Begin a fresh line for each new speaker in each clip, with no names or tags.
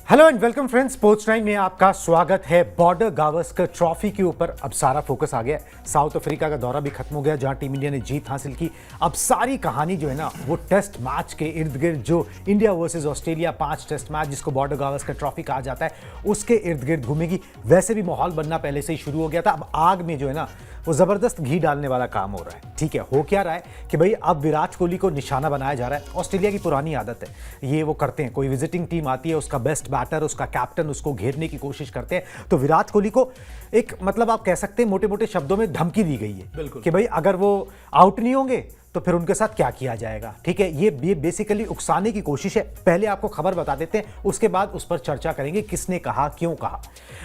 Hello and welcome friends, sports time में आपका स्वागत है। बॉर्डर गावस्कर ट्रॉफी के ऊपर अब सारा फोकस आ गया है। साउथ अफ्रीका का दौरा भी खत्म हो गया जहां टीम इंडिया ने जीत हासिल की। अब सारी कहानी जो है ना वो टेस्ट मैच के इर्द गिर्द, जो India versus Australia 5 test match जिसको बॉर्डर गावस्कर ट्रॉफी कहा जाता है, उसके इर्द गिर्द घूमेगी। वैसे भी माहौल बनना पहले से ही शुरू हो गया था। अब आग में जो है ना वो जबरदस्त घी डालने वाला काम हो रहा है। ठीक है, हो क्या रहा है कि भाई अब विराट कोहली को निशाना बनाया जा रहा है। ऑस्ट्रेलिया की पुरानी आदत है, ये वो करते हैं, कोई विजिटिंग टीम आती है, उसका बेस्ट बैटर, उसका कैप्टन उसको घेरने की कोशिश करते हैं। तो विराट कोहली को एक मतलब आप कह सकते हैं मोटे मोटे शब्दों में धमकी दी गई है कि भाई अगर वो आउट नहीं होंगे तो फिर उनके साथ क्या किया जाएगा। ठीक है, ये बेसिकली उकसाने की कोशिश है। पहले आपको खबर बता देते हैं, उसके बाद उस पर चर्चा करेंगे किसने कहा, क्यों कहा।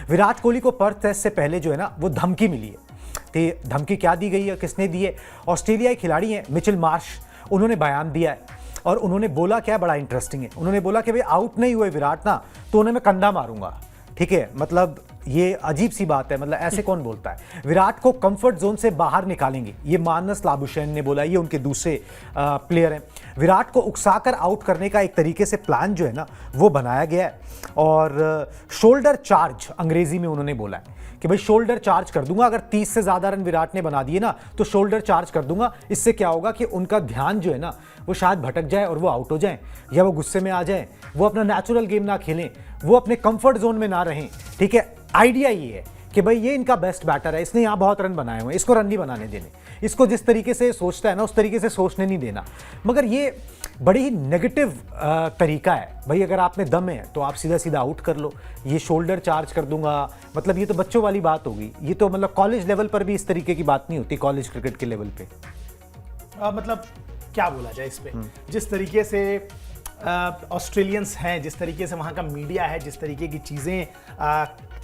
विराट कोहली को पर्थ टेस्ट से पहले जो है ना वो धमकी मिली है। तो धमकी क्या दी गई है, किसने दी है? ऑस्ट्रेलियाई खिलाड़ी हैं मिचेल मार्श, उन्होंने बयान दिया है और उन्होंने बोला क्या, बड़ा इंटरेस्टिंग है। उन्होंने बोला कि भाई आउट नहीं हुए विराट ना तो उन्हें मैं कंधा मारूंगा। ठीक है, मतलब ये अजीब सी बात है, मतलब ऐसे कौन बोलता है? विराट को कंफर्ट जोन से बाहर निकालेंगे, ये मानस लाबुशैन ने बोला। ये उनके दूसरे प्लेयर हैं। विराट को उकसाकर आउट करने का एक तरीके से प्लान जो है ना वो बनाया गया है। और शोल्डर चार्ज अंग्रेजी में उन्होंने बोला है कि भाई शोल्डर चार्ज कर दूंगा, अगर 30 से ज्यादा रन विराट ने बना दिए ना तो शोल्डर चार्ज कर दूंगा। इससे क्या होगा कि उनका ध्यान जो है ना वो शायद भटक जाए और वो आउट हो जाए, या वो गुस्से में आ जाए, वो अपना नेचुरल गेम ना खेलें, वो अपने कंफर्ट जोन में ना रहें। ठीक है, आइडिया ये है कि भाई ये इनका बेस्ट बैटर है, इसने यहाँ बहुत रन बनाए हुए हैं, इसको रन नहीं बनाने देने, इसको जिस तरीके से सोचता है ना उस तरीके से सोचने नहीं देना। मगर ये बड़ी ही नेगेटिव तरीका है। भाई अगर आप में दम है तो आप सीधा सीधा आउट कर लो। ये शोल्डर चार्ज कर दूंगा, मतलब ये तो बच्चों वाली बात होगी। ये तो मतलब कॉलेज लेवल पर भी इस तरीके की बात नहीं होती, कॉलेज क्रिकेट के लेवल पे।
मतलब क्या बोला जाए इस पे, जिस तरीके से ऑस्ट्रेलियंस हैं, जिस तरीके से वहाँ का मीडिया है, जिस तरीके की चीज़ें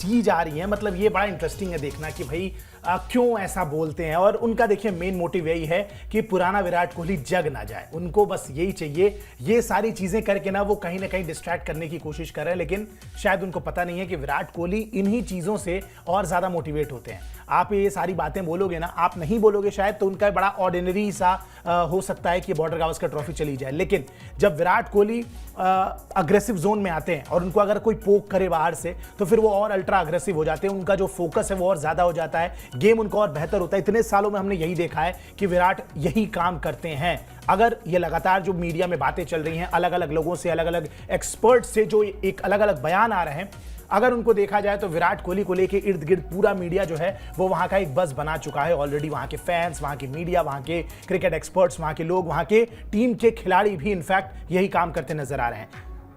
की जा रही हैं, मतलब ये बड़ा इंटरेस्टिंग है देखना कि भाई क्यों ऐसा बोलते हैं। और उनका देखिए मेन मोटिव यही है कि पुराना विराट कोहली जग ना जाए। उनको बस यही चाहिए, ये सारी चीज़ें करके ना वो कहीं ना कहीं डिस्ट्रैक्ट करने की कोशिश कर रहे हैं, लेकिन शायद उनको पता नहीं है कि विराट कोहली इन्हीं चीज़ों से और ज़्यादा मोटिवेट होते हैं। आप ये सारी बातें बोलोगे ना, आप नहीं बोलोगे शायद तो उनका बड़ा ऑर्डिनरी सा हो सकता है कि बॉर्डर गावस्कर ट्रॉफी चली जाए, लेकिन जब विराट कोहली अग्रेसिव जोन में आते हैं और उनको अगर कोई पोक करे बाहर से तो फिर वो और अल्ट्रा अग्रेसिव हो जाते हैं। उनका जो फोकस है वो और ज़्यादा हो जाता है, गेम उनका और बेहतर होता है। इतने सालों में हमने यही देखा है कि विराट यही काम करते हैं। अगर ये लगातार जो मीडिया में बातें चल रही हैं, अलग अलग लोगों से, अलग अलग एक्सपर्ट से जो एक अलग अलग बयान आ रहे हैं, अगर उनको देखा जाए तो विराट कोहली को लेके इर्द गिर्द पूरा मीडिया जो है वो वहां का एक बज़ बना चुका है ऑलरेडी। वहां के फैंस, वहां के मीडिया, वहां के क्रिकेट एक्सपर्ट्स, वहां के लोग, वहां के टीम के खिलाड़ी भी इनफैक्ट यही काम करते नजर आ रहे हैं।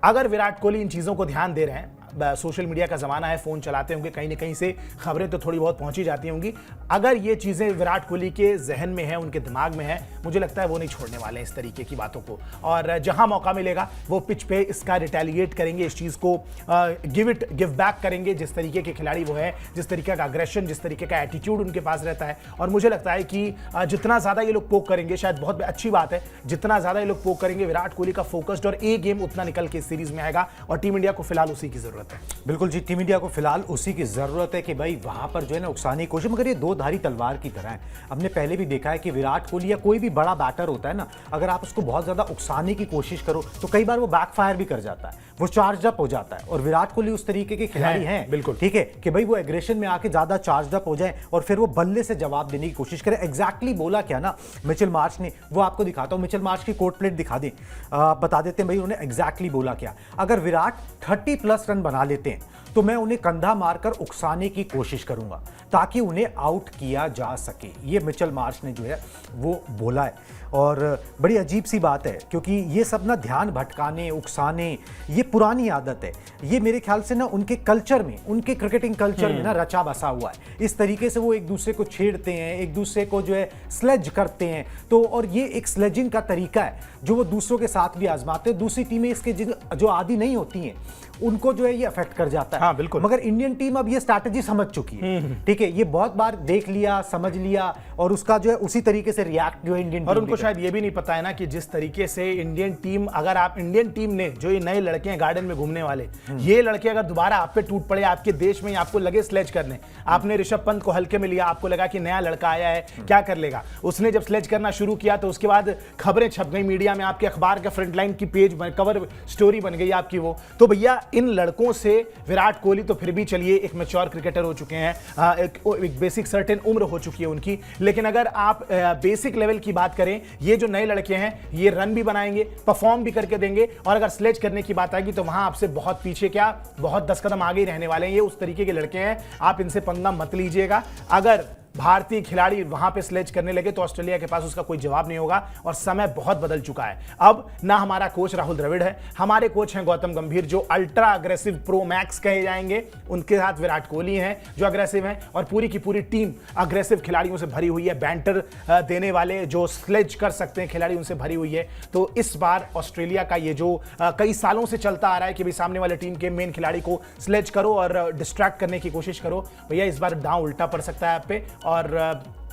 अगर विराट कोहली इन चीज़ों को ध्यान दे रहे हैं, सोशल मीडिया का ज़माना है, फ़ोन चलाते होंगे, कहीं ना कहीं से खबरें तो थोड़ी बहुत पहुंची जाती होंगी। अगर ये चीज़ें विराट कोहली के जहन में है, उनके दिमाग में है, मुझे लगता है वो नहीं छोड़ने वाले हैं इस तरीके की बातों को। और जहां मौका मिलेगा वो पिच पे इसका रिटेलिएट करेंगे, इस चीज़ को गिव बैक करेंगे। जिस तरीके के खिलाड़ी वो है, जिस तरीके का अग्रेशन, जिस तरीके का एटीट्यूड उनके पास रहता है। और मुझे लगता है कि जितना ज़्यादा ये लोग पोक करेंगे, शायद बहुत अच्छी बात है, जितना ज़्यादा ये लोग पोक करेंगे, विराट कोहली का फोकस्ड और ए गेम उतना निकल के इस सीरीज़ में आएगा। और टीम इंडिया को फिलहाल उसी की ज़रूरत है।
बिल्कुल जी, टीम इंडिया को फिलहाल उसी की जरूरत है कि भाई वहां पर जो है ना उकसाने की कोशिश, मगर ये दो धारी तलवार की तरह है। हमने पहले भी देखा है कि विराट कोहली या कोई भी बड़ा बैटर होता है ना, अगर आप उसको बहुत ज्यादा उकसाने की कोशिश करो तो कई बार वो बैकफायर भी कर जाता है, वो चार्ज अप हो जाता है। और विराट कोहली उस तरीके के खिलाड़ी हैं,
बिल्कुल
ठीक है, कि भाई वो एग्रेशन में आके ज्यादा चार्ज अप हो जाए और फिर वो बल्ले से जवाब देने की कोशिश करे। एग्जैक्टली बोला क्या ना मिचेल मार्श ने, वो आपको दिखाता हूं। मिचेल मार्श की कोट प्लेट दिखा दें, बता देते हैं भाई उन्होंने एग्जैक्टली बोला क्या। अगर विराट 30+ रन बना लेते हैं तो मैं उन्हें कंधा मारकर उकसाने की कोशिश करूंगा ताकि उन्हें आउट किया जा सके। ये मिचेल मार्श ने जो है वो बोला है। और बड़ी अजीब सी बात है क्योंकि ये सब ना ध्यान भटकाने, उकसाने, ये पुरानी आदत है। ये मेरे ख्याल से ना उनके कल्चर में, उनके क्रिकेटिंग कल्चर में ना रचा बसा हुआ है। इस तरीके से वो एक दूसरे को छेड़ते हैं, एक दूसरे को जो है स्लेज करते हैं। तो और ये एक स्लेजिंग का तरीका है जो वो दूसरों के साथ भी आजमाते हैं। दूसरी टीमें इसके जो आदी नहीं होती हैं उनको जो है ये अफेक्ट कर जाता है।
हाँ, बिल्कुल।
मगर इंडियन टीम अब ये स्ट्रैटेजी समझ चुकी है। ठीक है, ये बहुत बार देख लिया, समझ लिया और उसका जो है उसी तरीके से रिएक्ट जो है इंडियन
और उनको शायद ये भी नहीं पता है ना कि जिस तरीके से इंडियन टीम, अगर आप इंडियन टीम ने जो ये नए लड़के हैं गार्डन में घूमने वाले, ये लड़के अगर दोबारा आप पे टूट पड़े, आपके देश में आपको लगे स्लेज करने, आपने ऋषभ पंत को हल्के में लिया, आपको लगा कि नया लड़का आया है, क्या कर लेगा। उसने जब स्लेज करना शुरू किया तो उसके बाद खबरें छप गई मीडिया में, आपके अखबार का फ्रंटलाइन की पेज कवर स्टोरी बन गई आपकी वो। तो भैया इन लड़कों से विराट कोहली तो फिर भी चलिए एक मैच्योर क्रिकेटर हो चुके हैं, एक बेसिक सर्टेन उम्र हो चुकी है उनकी, लेकिन अगर आप बेसिक लेवल की बात करें, ये जो नए लड़के हैं ये रन भी बनाएंगे, परफॉर्म भी करके देंगे, और अगर स्लेज करने की बात आएगी तो वहां आपसे बहुत पीछे क्या, बहुत 10 कदम आगे ही रहने वाले हैं। ये उस तरीके के लड़के हैं, आप इनसे पंगा मत लीजिएगा। अगर भारतीय खिलाड़ी वहां पे स्लेज करने लगे तो ऑस्ट्रेलिया के पास उसका कोई जवाब नहीं होगा, और समय बहुत बदल चुका है। अब ना हमारा कोच राहुल द्रविड़ है, हमारे कोच हैं गौतम गंभीर, जो अल्ट्रा अग्रेसिव प्रो मैक्स कहे जाएंगे। उनके साथ विराट कोहली हैं जो अग्रेसिव हैं, और पूरी की पूरी टीम अग्रेसिव खिलाड़ियों से भरी हुई है, बैंटर देने वाले जो स्लेज कर सकते हैं खिलाड़ी उनसे भरी हुई है। तो इस बार ऑस्ट्रेलिया का ये जो कई सालों से चलता आ रहा है कि भाई सामने वाले टीम के मेन खिलाड़ी को स्लेज करो और डिस्ट्रैक्ट करने की कोशिश करो, भैया इस बार दांव उल्टा पड़ सकता है आप पे। और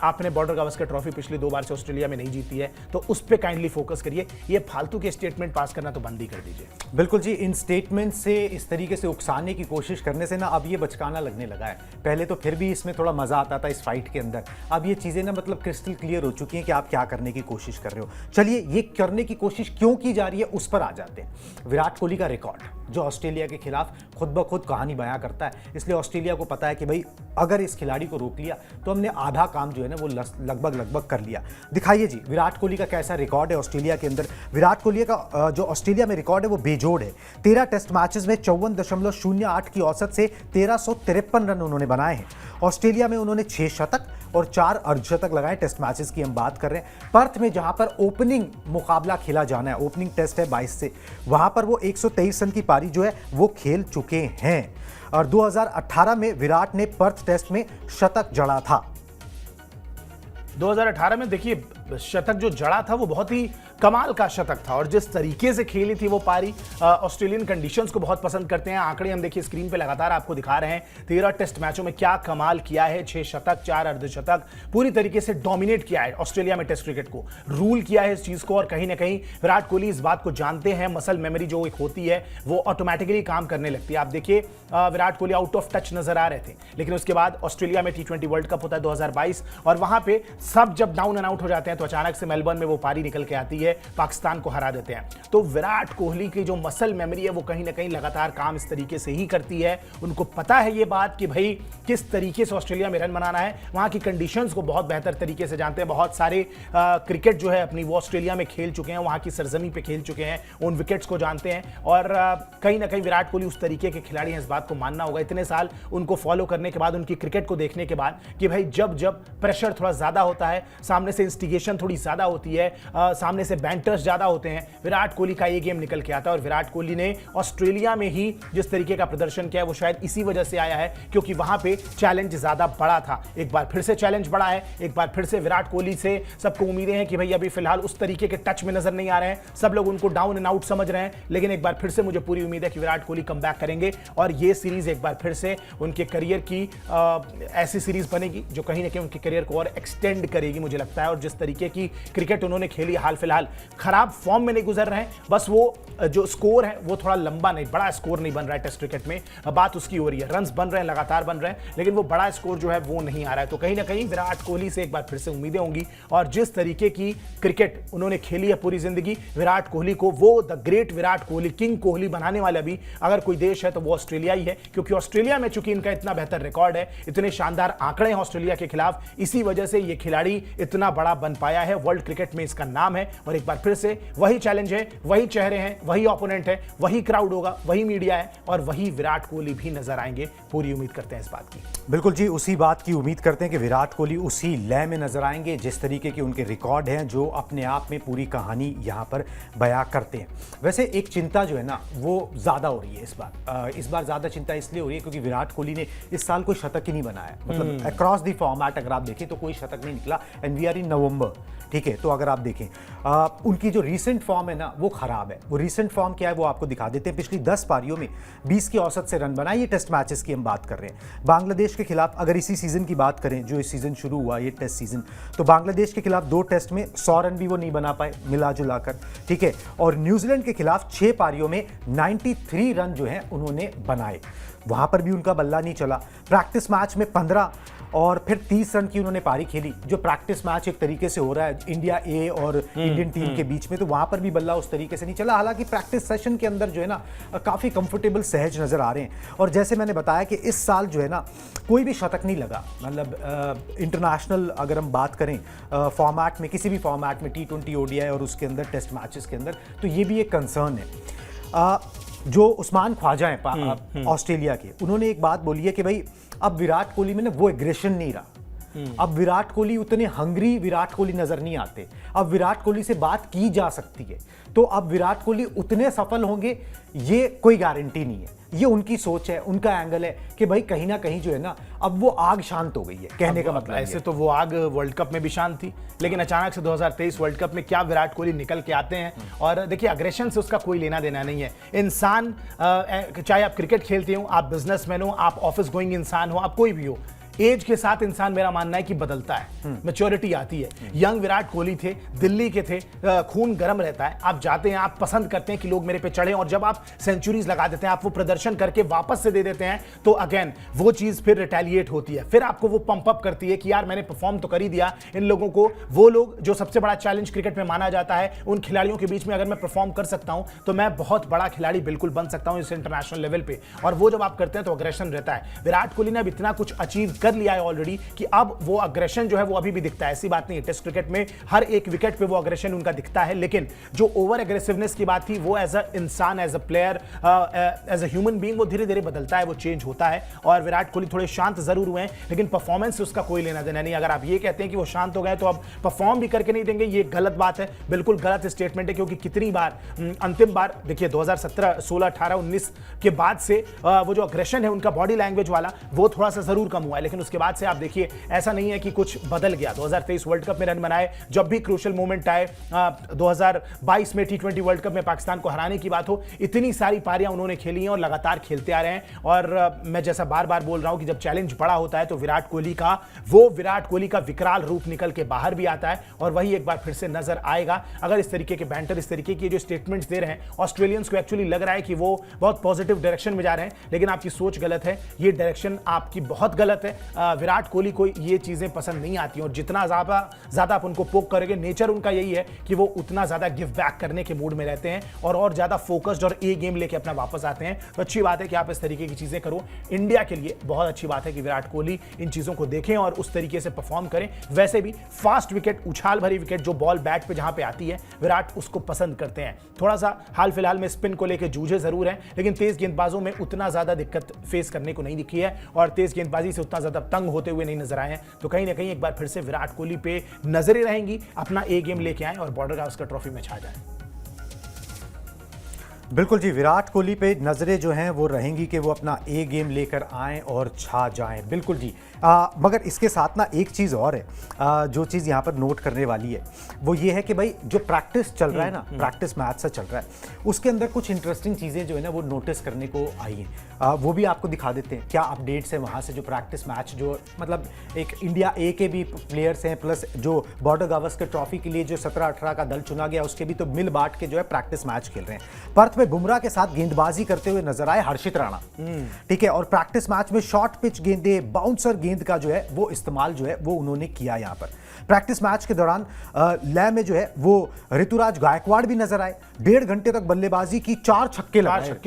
आपने बॉर्डर गावस्कर ट्रॉफी पिछली 2 बार से ऑस्ट्रेलिया में नहीं जीती है, तो उस पे काइंडली फोकस करिए। ये फालतू के स्टेटमेंट पास करना तो बंद ही कर दीजिए।
बिल्कुल जी, इन स्टेटमेंट से इस तरीके से उकसाने की कोशिश करने से ना अब ये बचकाना लगने लगा है। पहले तो फिर भी इसमें थोड़ा मजा आता था इस फाइट के अंदर, अब ये चीजें ना मतलब क्रिस्टल क्लियर हो चुकी हैं कि आप क्या करने की कोशिश कर रहे हो। चलिए, ये करने की कोशिश क्यों की जा रही है उस पर आ जाते हैं। विराट कोहली का रिकॉर्ड जो ऑस्ट्रेलिया के खिलाफ खुद ब खुद कहानी बयां करता है, इसलिए ऑस्ट्रेलिया को पता है कि भाई अगर इस खिलाड़ी को रोक लिया तो हमने आधा काम जो है ना वो लगभग कर लिया। दिखाइए जी विराट कोहली का कैसा रिकॉर्ड है ऑस्ट्रेलिया के अंदर। विराट कोहली का जो ऑस्ट्रेलिया में रिकॉर्ड है वो बेजोड़ है। 13 टेस्ट मैचेस में 54.08 की औसत से 1353 रन उन्होंने बनाए हैं। ऑस्ट्रेलिया में उन्होंने 6 शतक और 4 अर्धशतक लगाए। टेस्ट मैचेस की हम बात कर रहे हैं। पर्थ में जहां पर ओपनिंग मुकाबला खेला जाना है, ओपनिंग टेस्ट है 22 से, वहां पर वो 123 रन की पारी जो है वो खेल चुके हैं। और 2018 में विराट ने पर्थ टेस्ट में शतक जड़ा था।
2018 में देखिए शतक जो जड़ा था वो बहुत ही कमाल का शतक था, और जिस तरीके से खेली थी वो पारी, ऑस्ट्रेलियन कंडीशंस को बहुत पसंद करते हैं। आंकड़े हम देखिए स्क्रीन पे लगातार आपको दिखा रहे हैं। 13 टेस्ट मैचों में क्या कमाल किया है, 6 शतक 4 अर्धशतक, पूरी तरीके से डोमिनेट किया है ऑस्ट्रेलिया में टेस्ट क्रिकेट को, रूल किया है इस चीज को। और कहीं ना कहीं विराट कोहली इस बात को जानते हैं, मसल मेमोरी जो एक होती है वो ऑटोमेटिकली काम करने लगती है। आप देखिए Virat Kohli out of touch नजर आ रहे थे, लेकिन उसके बाद ऑस्ट्रेलिया में T20 वर्ल्ड कप होता है 2022, और वहां पे सब जब डाउन एंड आउट हो जाते हैं तो अचानक से मेलबर्न में वो पारी निकल के आती है, पाकिस्तान को हरा देते हैं। तो विराट कोहली की जो मसल मेमोरी है वो कहीं ना कहीं लगातार काम इस तरीके से ही करती है। उनको पता है ये बात कि भाई किस तरीके से ऑस्ट्रेलिया में रन बनाना है, वहां की कंडीशंस को बहुत बेहतर तरीके से जानते हैं। बहुत सारे क्रिकेट जो है अपनी वो ऑस्ट्रेलिया में खेल चुके हैं, वहां की सरजमी पे खेल चुके हैं, उन विकेट्स को जानते हैं। और कहीं ना कहीं विराट कोहली उस तरीके के खिलाड़ी हैं, इस बात को मानना होगा इतने साल उनको फॉलो करने के बाद, उनकी क्रिकेट को देखने के बाद, कि भाई जब जब प्रेशर थोड़ा ज्यादा होता है, सामने से इंस्टिगेशन थोड़ी ज्यादा होती है, सामने से बैंटर्स ज्यादा होते हैं, विराट कोहली का ये गेम निकल के आता है। और विराट कोहली ने ऑस्ट्रेलिया में ही जिस तरीके का प्रदर्शन किया है वो शायद इसी वजह से आया है क्योंकि वहां पे चैलेंज ज्यादा बड़ा था। एक बार फिर से चैलेंज बड़ा है, एक बार फिर से विराट कोहली से सबको उम्मीदें हैं कि भाई अभी फिलहाल उस तरीके के टच में नजर नहीं आ रहे हैं, सब लोग उनको डाउन एंड आउट समझ रहे हैं, लेकिन एक बार फिर से मुझे पूरी उम्मीद है कि विराट कोहली कमबैक करेंगे और ये सीरीज एक बार फिर से उनके करियर की ऐसी सीरीज बनेगी जो कहीं ना कहीं उनके करियर को और एक्सटेंड करेगी मुझे लगता है। और जिस तरीके की क्रिकेट उन्होंने खेली हाल फिलहाल, खराब फॉर्म में नहीं गुजर रहे हैं, बस वो जो स्कोर है वो थोड़ा लंबा नहीं, बड़ा स्कोर नहीं बन रहा है टेस्ट क्रिकेट में, बात उसकी हो रही है। रन्स बन रहे हैं, लगातार बन रहे हैं, लेकिन वो बड़ा स्कोर जो है वो नहीं आ रहा है। तो कहीं ना कहीं विराट कोहली से एक बार फिर से उम्मीदें होंगी, और जिस तरीके की क्रिकेट उन्होंने खेली है पूरी जिंदगी, विराट कोहली को वो the great Virat Kohli, king Kohli बनाने वाला भी अगर कोई देश है तो वो ऑस्ट्रेलिया ही है, क्योंकि ऑस्ट्रेलिया में चूंकि इनका इतना बेहतर रिकॉर्ड है, इतने शानदार आंकड़े हैं ऑस्ट्रेलिया के खिलाफ, इसी वजह से ये खिलाड़ी इतना बड़ा बन पाया है, वर्ल्ड क्रिकेट में इसका नाम है। और एक बार फिर से वही चैलेंज है, वही चेहरे हैं, वही ओपोनेंट है, वही क्राउड होगा, वही मीडिया है, और वही विराट कोहली भी नजर आएंगे। पूरी उम्मीद करते हैं इस बात की।
बिल्कुल जी, उसी बात की उम्मीद करते हैं कि विराट कोहली उसी लय में नजर आएंगे जिस तरीके के उनके रिकॉर्ड हैं, जो अपने आप में पूरी कहानी यहाँ पर बयां करते हैं। वैसे एक चिंता जो है ना वो ज़्यादा हो रही है इस बार ज़्यादा चिंता इसलिए हो रही है क्योंकि विराट कोहली ने इस साल कोई शतक ही नहीं बनाया, मतलब अक्रॉस द फॉर्मेट अगर आप देखें तो कोई शतक नहीं निकला, एंड वी आर इन नवंबर, ठीक है। तो अगर आप देखें उनकी जो रीसेंट फॉर्म है ना वो खराब है। वो रीसेंट फॉर्म क्या है वो आपको दिखा देते हैं। पिछली 10 पारियों में 20 की औसत से रन बनाए, ये टेस्ट मैचेस की हम बात कर रहे हैं। बांग्लादेश के खिलाफ अगर इसी सीजन की बात करें जो इस सीजन शुरू हुआ, ये टेस्ट सीजन, तो बांग्लादेश के खिलाफ 2 टेस्ट में 100 रन भी वो नहीं बना पाए मिला जुला कर, ठीक है। और न्यूजीलैंड के खिलाफ 6 पारियों में 93 रन जो है उन्होंने बनाए। वहां पर भी उनका बल्ला नहीं चला। प्रैक्टिस मैच में 15 और फिर 30 रन की उन्होंने पारी खेली, जो प्रैक्टिस मैच एक तरीके से हो रहा है इंडिया ए और इंडियन टीम के बीच में, तो वहां पर भी बल्ला उस तरीके से नहीं चला। हालांकि प्रैक्टिस सेशन के अंदर जो है ना काफी कंफर्टेबल सहज नजर आ रहे हैं। और जैसे मैंने बताया कि इस साल जो है ना कोई भी शतक नहीं लगा, मतलब इंटरनेशनल अगर हम बात करें फॉर्मेट में, किसी भी फॉर्मेट में, T20 ODI और उसके अंदर टेस्ट मैचेस के अंदर, तो ये भी एक कंसर्न है। जो उस्मान ख्वाजा हैं ऑस्ट्रेलिया के, उन्होंने एक बात बोली है कि भाई अब विराट कोहली में ना वो एग्रेशन नहीं रहा। अब विराट कोहली उतने हंग्री विराट कोहली नजर नहीं आते। अब विराट कोहली से बात की जा सकती है, तो अब विराट कोहली उतने सफल होंगे ये कोई गारंटी नहीं है। ये उनकी सोच है, उनका एंगल है कि भाई कहीं ना कहीं जो है ना अब वो आग शांत हो गई है, कहने का मतलब
ऐसे तो वो आग वर्ल्ड कप में भी शांत थी, लेकिन अचानक से 2023 वर्ल्ड कप में क्या विराट कोहली निकल के आते हैं। और देखिए अग्रेशन से उसका कोई लेना देना नहीं है। इंसान चाहे आप क्रिकेट खेलते हो, आप बिजनेसमैन हो, आप ऑफिस गोइंग इंसान हो, आप कोई भी हो, एज के साथ इंसान मेरा मानना है कि बदलता है, मैच्योरिटी आती है। यंग विराट कोहली थे, दिल्ली के थे, खून गर्म रहता है, आप जाते हैं, आप पसंद करते हैं कि लोग मेरे पे चढ़े, और जब आप सेंचुरीज लगा देते हैं, आप वो प्रदर्शन करके वापस से दे देते हैं, तो अगेन वो चीज फिर रिटेलिएट होती है, फिर आपको वो पंप अप करती है कि यार मैंने परफॉर्म तो कर ही दिया। इन लोगों को, वो लोग जो सबसे बड़ा चैलेंज क्रिकेट में माना जाता है, उन खिलाड़ियों के बीच में अगर मैं परफॉर्म कर सकता हूं तो मैं बहुत बड़ा खिलाड़ी बिल्कुल बन सकता हूं इस इंटरनेशनल लेवल पे। और वो जब आप करते हैं तो अग्रेशन रहता है। विराट कोहली ने अब इतना कुछ अचीव कर लिया है ऑलरेडी कि अब वो अग्रेशन जो है वो अभी भी दिखता है। ऐसी बात नहीं है, टेस्ट क्रिकेट में हर एक विकेट पे वो अग्रेशन उनका दिखता है, लेकिन जो ओवर एग्रेसिवनेस की बात थी वो एज अ इंसान, as a player, as a human being वो धीरे धीरे बदलता है, वो चेंज होता है। और विराट कोहली थोड़े शांत जरूर हुए हैं, लेकिन परफॉर्मेंस से उसका कोई लेना देना नहीं। अगर आप ये कहते हैं कि वो शांत हो गए तो अब परफॉर्म भी करके नहीं देंगे, ये गलत बात है, बिल्कुल गलत स्टेटमेंट है। क्योंकि कितनी बार, अंतिम बार देखिए 2017, 16, 18, 19 के बाद से वो जो अग्रेशन है उनका बॉडी लैंग्वेज वाला, वो थोड़ा सा जरूर कम हुआ है, लेकिन उसके बाद से आप देखिए ऐसा नहीं है कि कुछ बदल गया। 2023 वर्ल्ड कप में रन बनाए, जब भी क्रूशियल मोमेंट आए, 2022 में T20 वर्ल्ड कप में पाकिस्तान को हराने की बात हो, इतनी सारी पारियां उन्होंने खेली हैं और लगातार खेलते आ रहे हैं। और मैं जैसा बार बार बोल रहा हूं कि जब चैलेंज बड़ा होता है तो विराट कोहली का विकराल रूप निकल के बाहर भी आता है, और वही एक बार फिर से नजर आएगा। अगर इस तरीके के बैंटर, इस तरीके की जो स्टेटमेंट्स दे रहे हैं, ऑस्ट्रेलियंस को एक्चुअली लग रहा है कि वो बहुत पॉजिटिव डायरेक्शन में जा रहे हैं, लेकिन आपकी सोच गलत है, ये डायरेक्शन आपकी बहुत गलत है। विराट कोहली को ये चीजें पसंद नहीं आती, और जितना ज्यादा आप उनको पोक करोगे, नेचर उनका यही है कि वो उतना ज्यादा गिव बैक करने के मूड में रहते हैं और ज्यादा फोकस्ड और ए गेम लेके अपना वापस आते हैं। तो अच्छी बात है कि आप इस तरीके की चीजें करो, इंडिया के लिए बहुत अच्छी बात है कि विराट कोहली इन चीजों को देखें और उस तरीके से परफॉर्म करें। वैसे भी फास्ट विकेट, उछाल भरी विकेट, जो बॉल बैट पे जहां पे आती है, विराट उसको पसंद करते हैं। थोड़ा सा हाल फिलहाल में स्पिन को लेकर जूझे जरूर हैं, लेकिन तेज गेंदबाजों में उतना ज्यादा दिक्कत फेस करने को नहीं दिखी है और तेज गेंदबाजी से उतना ज्यादा तंग होते हुए नहीं नजर आए हैं। तो कहीं ना कहीं एक बार फिर से विराट कोहली पे नजरें रहेंगी, अपना ए गेम लेके आए और बॉर्डर गावस्कर ट्रॉफी में छा जाए।
बिल्कुल जी, विराट कोहली पे नज़रें जो हैं वो रहेंगी कि वो अपना ए गेम लेकर आएँ और छा जाएं। बिल्कुल जी। मगर इसके साथ ना एक चीज़ और है, जो चीज़ यहाँ पर नोट करने वाली है वो ये है कि भाई जो प्रैक्टिस चल रहा है ना, प्रैक्टिस मैच से चल रहा है, उसके अंदर कुछ इंटरेस्टिंग चीज़ें जो है ना वो नोटिस करने को आई हैं। वो भी आपको दिखा देते हैं क्या अपडेट्स हैं वहाँ से। जो प्रैक्टिस मैच, जो मतलब एक इंडिया ए के भी प्लेयर्स हैं, प्लस जो बॉर्डर गावस्कर ट्रॉफी के लिए जो 17-18 का दल चुना गया उसके भी तो मिल बांट के जो है प्रैक्टिस मैच खेल रहे हैं। पर्थ में बुमराह के साथ गेंदबाजी करते हुए नजर आए हर्षित राणा, ठीक है। और प्रैक्टिस मैच में शॉर्ट पिच गेंदें, बाउंसर गेंद का जो है वो इस्तेमाल जो है वो उन्होंने किया। यहाँ पर प्रैक्टिस मैच के दौरान लय में जो है वो ऋतुराज गायकवाड़ भी नजर आए। 1.5 घंटे तक बल्लेबाजी की, 4 छक्के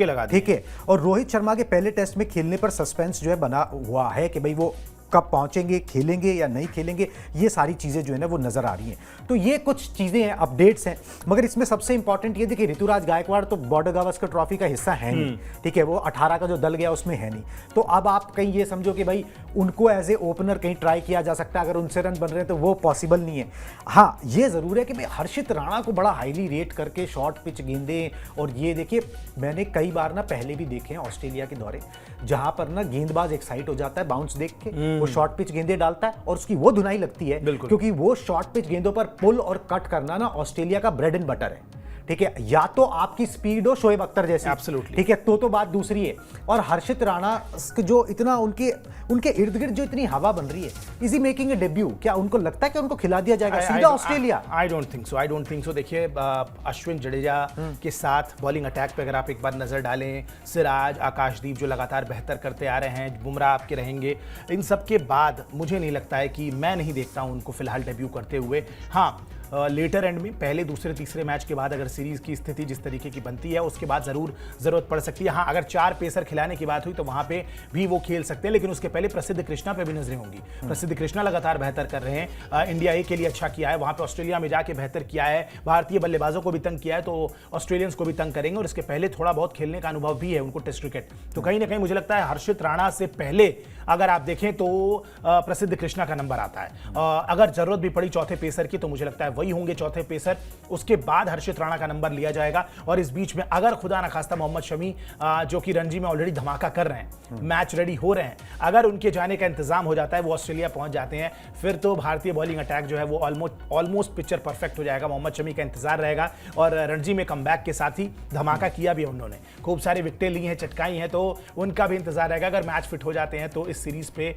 लगा, ठीक है। और रोहित शर्मा के पहले टेस्ट में खेलने पर सस्पेंस जो है बना हुआ है कि भाई वो कब पहुंचेंगे, खेलेंगे या नहीं खेलेंगे, ये सारी चीज़ें जो है ना वो नज़र आ रही हैं। तो ये कुछ चीज़ें हैं, अपडेट्स हैं। मगर इसमें सबसे इंपॉर्टेंट ये देखिए, ऋतुराज गायकवाड़ तो बॉर्डर गावस्कर ट्रॉफी का हिस्सा है नहीं, ठीक है। वो 18 का जो दल गया उसमें है नहीं। तो अब आप कहीं ये समझो कि भाई उनको एज ए ओपनर कहीं ट्राई किया जा सकता है, अगर उनसे रन बन रहे हैं तो वो पॉसिबल नहीं है। हाँ, ये ज़रूर है कि भाई हर्षित राणा को बड़ा हाईली रेट करके शॉर्ट पिच गेंदें, और ये देखिए मैंने कई बार ना पहले भी देखे हैं ऑस्ट्रेलिया के दौरे, जहां पर ना गेंदबाज एक्साइट हो जाता है बाउंस देख के, वो शॉर्ट पिच गेंदें डालता है और उसकी वो धुनाई लगती है, क्योंकि वो शॉर्ट पिच गेंदों पर पुल और कट करना ना ऑस्ट्रेलिया का ब्रेड एंड बटर है, ठीक है, या तो आपकी स्पीड हो शोएब अख्तर जैसी,
Absolutely.
ठीक है, तो बात दूसरी है। और हर्षित राणा जो इतना उनके इर्द गिर्द जो इतनी हवा बन रही है, is he making a debut? क्या उनको लगता है कि उनको खिला दिया जाएगा सीधा Australia?
I don't think so. देखिए अश्विन जडेजा के साथ बॉलिंग अटैक पे अगर आप एक बार नजर डालें, सिराज, आकाशदीप जो लगातार बेहतर करते आ रहे हैं, बुमराह आपके रहेंगे, इन सब के बाद मुझे नहीं लगता है कि मैं नहीं देखता हूं उनको फिलहाल डेब्यू करते हुए। हाँ, लेटर एंड में पहले दूसरे तीसरे मैच के बाद अगर सीरीज की स्थिति जिस तरीके की बनती है उसके बाद जरूरत पड़ सकती है। हाँ, अगर 4 पेसर खिलाने की बात हुई तो वहां पे भी वो खेल सकते हैं, लेकिन उसके पहले प्रसिद्ध कृष्णा पे भी नजरें होंगी। प्रसिद्ध कृष्णा लगातार बेहतर कर रहे हैं, इंडिया ए के लिए अच्छा किया है, वहां पे ऑस्ट्रेलिया में जाके बेहतर किया है, भारतीय बल्लेबाजों को भी तंग किया है, तो ऑस्ट्रेलियंस को भी तंग करेंगे। और इसके पहले थोड़ा बहुत खेलने का अनुभव भी है उनको टेस्ट क्रिकेट, तो कहीं ना कहीं मुझे लगता है हर्षित राणा से पहले अगर आप देखें तो प्रसिद्ध कृष्णा का नंबर आता है। अगर जरूरत भी पड़ी चौथे पेसर की तो मुझे लगता है वही होंगे चौथे पेसर, उसके बाद हर्षित राणा का नंबर लिया जाएगा। और इस बीच में अगर खुदा ना खास्ता मोहम्मद शमी जो कि रणजी में ऑलरेडी धमाका कर रहे हैं, मैच रेडी हो रहे हैं, अगर उनके जाने का इंतजाम हो जाता है, वो ऑस्ट्रेलिया पहुंच जाते हैं, फिर तो भारतीय बॉलिंग अटैक जो है वो ऑलमोस्ट पिक्चर परफेक्ट हो जाएगा। मोहम्मद शमी का इंतजार रहेगा। और रणजी में कमबैक के साथ ही धमाका किया भी उन्होंने, खूब सारी विकेटें ली हैं, चटकाई हैं, तो उनका भी इंतजार रहेगा। अगर मैच फिट हो जाते हैं तो इस सीरीज पे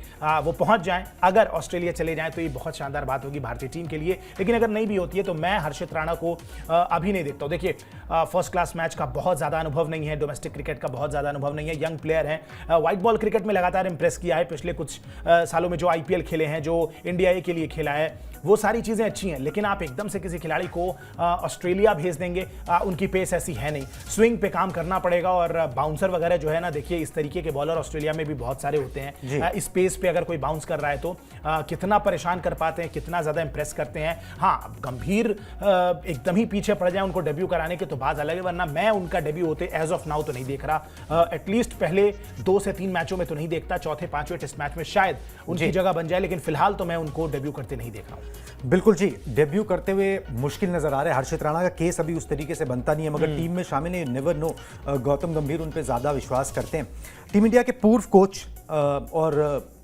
वो पहुंच जाएं। अगर ऑस्ट्रेलिया चले जाएं तो ये बहुत शानदार बात होगी भारतीय टीम के लिए, लेकिन अगर नहीं भी होती है तो मैं हर्षित राणा को अभी नहीं देखता हूं। देखिए फर्स्ट क्लास मैच का बहुत ज्यादा अनुभव नहीं है, डोमेस्टिक क्रिकेट का बहुत ज्यादा अनुभव नहीं है, यंग प्लेयर हैं, व्हाइट बॉल क्रिकेट में लगातार इंप्रेस किया है पिछले कुछ सालों में, जो आईपीएल खेले हैं, जो इंडिया ए के लिए खेला है, वो सारी चीजें अच्छी हैं। लेकिन आप एकदम से किसी खिलाड़ी को ऑस्ट्रेलिया भेज देंगे, उनकी पेस ऐसी है नहीं, स्विंग पे काम करना पड़ेगा। और बाउंसर वगैरह जो है ना, देखिए इस तरीके के बॉलर ऑस्ट्रेलिया में भी बहुत सारे होते हैं। इस पेस पे अगर कोई बाउंस कर रहा है तो कितना परेशान कर पाते हैं, कितना ज्यादा इंप्रेस करते हैं। हाँ, गंभीर एकदम ही पीछे पड़ जाए उनको डेब्यू कराने के तो बात अलग है, वरना मैं उनका डेब्यू होते एज ऑफ नाउ तो नहीं देख रहा। एटलीस्ट पहले 2 से 3 मैचों में तो नहीं देखता, चौथे 5वें टेस्ट मैच में शायद उनकी जगह बन जाए, लेकिन फिलहाल तो मैं उनको डेब्यू करते नहीं देख रहा हूं।
बिल्कुल जी, डेब्यू करते हुए मुश्किल नजर आ रहा है। हर्षित राणा का केस अभी उस तरीके से बनता नहीं है, मगर टीम में शामिल है, नेवर नो, गौतम गंभीर उन पे ज्यादा विश्वास करते हैं। टीम इंडिया के पूर्व कोच और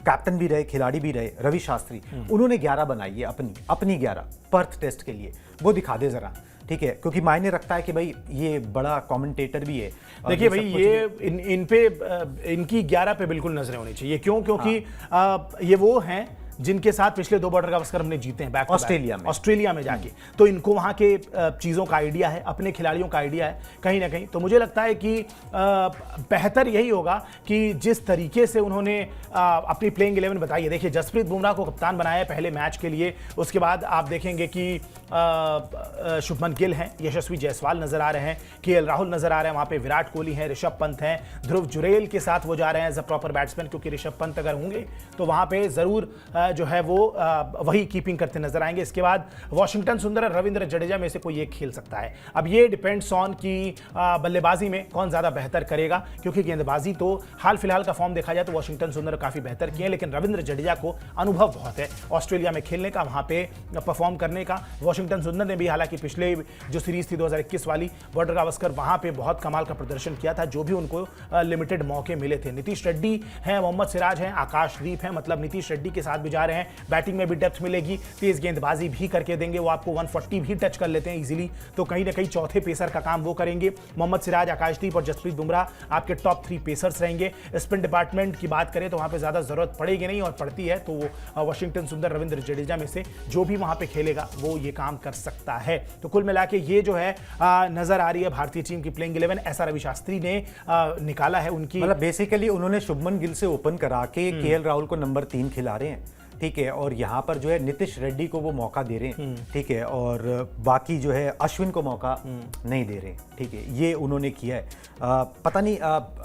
कैप्टन भी रहे, खिलाड़ी भी रहे, रवि शास्त्री, उन्होंने 11 बनाई है अपनी 11 पर्थ टेस्ट के लिए, वो दिखा दे जरा, ठीक है, क्योंकि मायने रखता है कि भाई ये बड़ा कमेंटेटर भी है।
देखिए भाई, ये इन पे इनकी 11 पे बिल्कुल नजरें होनी चाहिए। क्योंकि ये वो हैं जिनके साथ पिछले 2 बॉर्डर गावस्कर हमने जीते हैं बैक ऑस्ट्रेलिया में जाके, तो इनको वहां के चीजों का आइडिया है, अपने खिलाड़ियों का आइडिया है कहीं ना कहीं। तो मुझे लगता है कि बेहतर यही होगा कि जिस तरीके से उन्होंने अपनी प्लेइंग 11 बताई है। देखिए जसप्रीत बुमराह को कप्तान बनाया है पहले मैच के लिए, उसके बाद आप देखेंगे कि शुभमन गिल हैं, यशस्वी जायसवाल नजर आ रहे हैं, केएल राहुल नजर आ रहे हैं, वहां पे विराट कोहली हैं, ऋषभ पंत हैं, ध्रुव जुरेल के साथ वो जा रहे हैं एज अ प्रॉपर बैट्समैन, क्योंकि ऋषभ पंत अगर होंगे तो वहां पे जरूर जो है वो वही कीपिंग करते नजर आएंगे। इसके बाद वॉशिंगटन सुंदर और रविंद्र जडेजा में से कोई एक खेल सकता है। अब ये डिपेंड्स ऑन कि बल्लेबाजी में कौन ज्यादा बेहतर करेगा, क्योंकि गेंदबाजी तो हाल फिलहाल का फॉर्म देखा जाए तो वॉशिंगटन सुंदर काफी बेहतर किए, लेकिन रविंद्र जडेजा को अनुभव बहुत है ऑस्ट्रेलिया में खेलने का, वहां पे परफॉर्म करने का। वॉशिंगटन सुंदर ने भी हालांकि पिछले जो सीरीज थी 2021 वाली बॉर्डर गावस्कर, वहां पे बहुत कमाल का प्रदर्शन किया था, जो भी उनको लिमिटेड मौके मिले थे। नीतीश रेड्डी हैं, मोहम्मद सिराज हैं, आकाशदीप हैं, मतलब नीतीश रेड्डी के साथ भी जा रहे हैं, बैटिंग में भी डेप्थ मिलेगी, तेज गेंदबाजी भी करके देंगे, वो आपको 140 भी टच कर लेते हैं इजीली, तो कहीं ना कहीं चौथे पेसर का काम वो करेंगे। मोहम्मद सिराज, आकाशदीप और जसप्रीत बुमराह आपके टॉप 3 पेसर्स रहेंगे। स्पिन डिपार्टमेंट की बात करें तो वहां पे ज्यादा जरूरत पड़ेगी नहीं, और पड़ती है तो वो वॉशिंगटन सुंदर, रविंद्र जडेजा में से जो भी वहां पे खेलेगा वो ये काम कर सकता है। तो कुल मिला के ये जो है नजर आ रही है भारतीय टीम की प्लेइंग 11, ऐसा रवि शास्त्री ने निकाला है उनकी।
मतलब बेसिकली उन्होंने शुभमन गिल से ओपन करा के केएल राहुल को नंबर 3 खिला रहे हैं, ठीक है, और यहाँ पर जो है नीतीश रेड्डी को वो मौका दे रहे हैं, ठीक है, और बाकी जो है अश्विन को मौका नहीं दे रहे, ठीक है, ये उन्होंने किया है। पता नहीं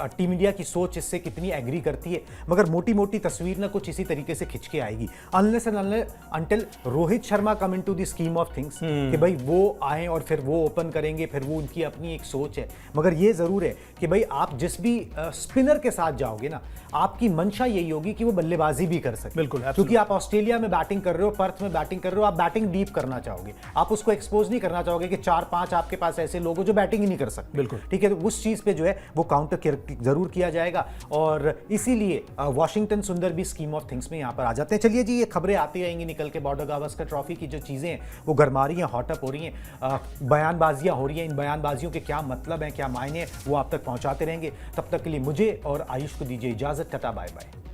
टीम इंडिया की सोच इससे कितनी एग्री करती है, मगर मोटी मोटी तस्वीर ना कुछ इसी तरीके से खिंच के आएगी unless and until Rohit Sharma come into the scheme of things, कि भाई वो आए और फिर वो ओपन करेंगे, फिर वो उनकी अपनी एक सोच है। मगर ये जरूर है कि भाई आप जिस भी स्पिनर के साथ जाओगे ना, आपकी मंशा यही होगी कि वो बल्लेबाजी भी कर सके,
बिल्कुल,
क्योंकि आप आप ऑस्ट्रेलिया में बैटिंग कर रहे हो, पर्थ में बैटिंग कर रहे हो, आप बैटिंग डीप करना चाहोगे, आप उसको एक्सपोज नहीं करना चाहोगे कि 4-5 आपके पास ऐसे लोग हो जो बैटिंग ही नहीं कर सकते।
बिल्कुल।
ठीक है, तो उस चीज पे जो है वो काउंटर जरूर किया जाएगा और इसीलिए वॉशिंगटन सुंदर भी स्कीम ऑफ थिंग्स में यहाँ पर आ जाते हैं। चलिए जी, ये खबरें आती रहेंगी निकल के, बॉर्डर गावस्कर ट्रॉफी की जो चीजें हैं वो गर्मा रही हैं, हॉटअप हो रही हैं, बयानबाजियां हो रही हैं। इन बयानबाजियों के क्या मतलब हैं, क्या मायने हैं, वो आप तक पहुंचाते रहेंगे। तब तक के लिए मुझे और आयुष को दीजिए इजाजत। Tata bye bye.